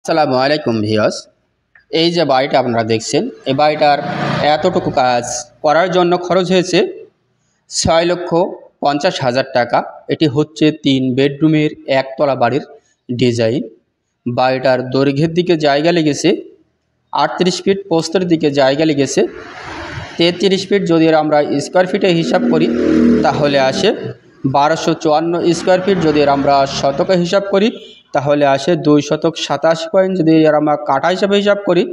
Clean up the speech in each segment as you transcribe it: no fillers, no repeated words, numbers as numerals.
আসসালামু আলাইকুম ভিউয়ার্স। এই যে বাড়িটা আপনারা দেখছেন, এই বাড়িটার এতটুকু কাজ করার জন্য খরচ হয়েছে 6,50,000 টাকা। এটি হচ্ছে 3 বেডরুমের একতলা বাড়ির ডিজাইন। বাড়িটার দৈর্ঘ্যের দিকে জায়গা লেগেছে 38 ফিট, প্রস্থের দিকে জায়গা লেগেছে 33 ফিট। যদি আমরা স্কোয়ার ফিটে হিসাব করি তাহলে আসে 1254 স্কোয়ার ফিট। যদি আমরা শতকে হিসাব করি তাহলে আসে 227 পয়েন্ট। যদি আমরা কাঠা হিসাবে হিসাব করি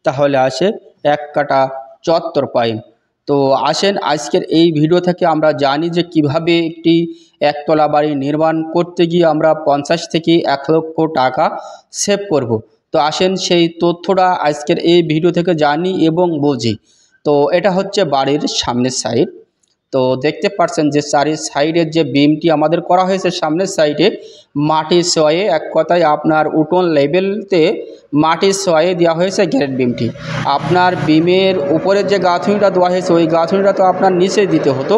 তাহলে আসে 1 কাঠা 74 পয়েন্ট। তো আসেন আজকের এই ভিডিও থেকে আমরা জানি যে কিভাবে একটি একতলা বাড়ি নির্মাণ করতে গিয়ে আমরা 50 থেকে 1 লক্ষ টাকা সেভ করব। তো আসেন সেই তথ্যটা আজকের এই ভিডিও থেকে জানি এবং বুঝি। তো এটা হচ্ছে বাড়ির সামনের সাইড। তো দেখতে পাচ্ছেন যে চারি সাইডের যে বিমটি আমাদের করা হয়েছে সামনের সাইডে মাটির সয়ে, এক কথায় আপনার উঠোন লেভেলতে মাটির সয়ে দেওয়া হয়েছে গ্যারেট বিমটি। আপনার বিমের উপরের যে গাঁথুনিটা দেওয়া হয়েছে ওই গাঁথুনিটা তো আপনার নিচেই দিতে হতো।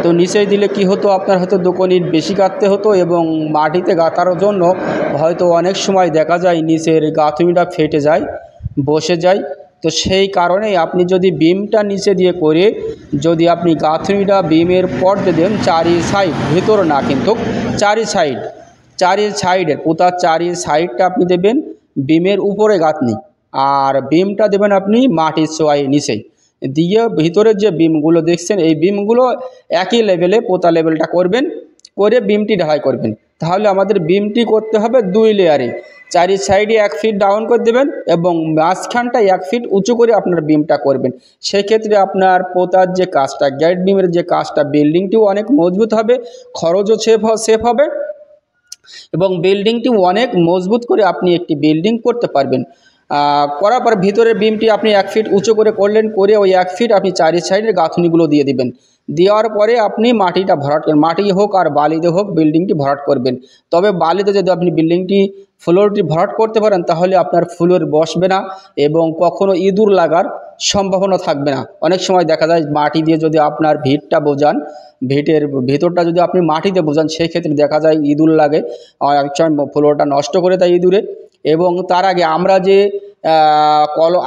তো নিচেই দিলে কি হতো, আপনার হয়তো 2 ইট বেশি গাঁথতে হতো এবং মাটিতে গাঁথার জন্য হয়তো অনেক সময় দেখা যায় নিচের গাঁথুনিটা ফেটে যায়, বসে যায়। তো সেই কারণেই আপনি যদি বিমটা নিচে দিয়ে করে যদি আপনি গাঁথনিটা বিমের পর দেন চারি সাইড, ভিতর না কিন্তু চারি সাইডের পোতার চারি সাইডটা আপনি দেবেন বিমের উপরে গাঁথনি, আর বিমটা দেবেন আপনি মাটির সোয়াই নিচেই দিয়ে। ভিতরের যে বিমগুলো দেখছেন এই বিমগুলো একই লেভেলে পোতা লেভেলটা করবেন, করে বিমটি ঢালাই করবেন। তাহলে আমাদের বিমটি করতে হবে 2 লেয়ারে। চারি সাইডে 1 ফিট ডাউন করে দেবেন এবং মাঝখানটা 1 ফিট উঁচু করে আপনার বিমটা করবেন। সেই ক্ষেত্রে আপনার পোতার যে কাজটা, গ্যারেট বিমের যে কাজটা, বিল্ডিংটিও অনেক মজবুত হবে, খরচও সেভ হবে এবং বিল্ডিংটি অনেক মজবুত করে আপনি একটি বিল্ডিং করতে পারবেন। করার পর ভিতরের বিমটি আপনি 1 ফিট উঁচু করে করলেন, করে ওই 1 ফিট আপনি চারি সাইডের গাঁথনিগুলো দিয়ে দিবেন। দেওয়ার পরে আপনি মাটিটা ভরাট করবেন, মাটি হোক আর বালিতে হোক বিল্ডিংটি ভরাট করবেন। তবে বালিতে যদি আপনি বিল্ডিংটি ফ্লোরটি ভরাট করতে পারেন তাহলে আপনার ফ্লোর বসবে না এবং কখনো ইঁদুর লাগার সম্ভাবনা থাকবে না। অনেক সময় দেখা যায় মাটি দিয়ে যদি আপনার ভিতটা বোঝান, ভিটের ভিতরটা যদি আপনি মাটিতে বোঝান সেই ক্ষেত্রে দেখা যায় ইঁদুর লাগে, অনেক সময় ফ্লোরটা নষ্ট করে দেয় ইঁদুরে। এবং তার আগে আমরা যে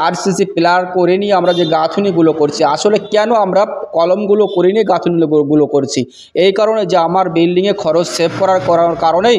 আরসিসি পিলার করে নিয়ে আমরা যে গাঁথুনিগুলো করছি, আসলে কেন আমরা কলমগুলো করে নিয়ে গাঁথুনিগুলো করছি? এই কারণে যে আমার বিল্ডিংয়ে খরচ সেভ করার কারণেই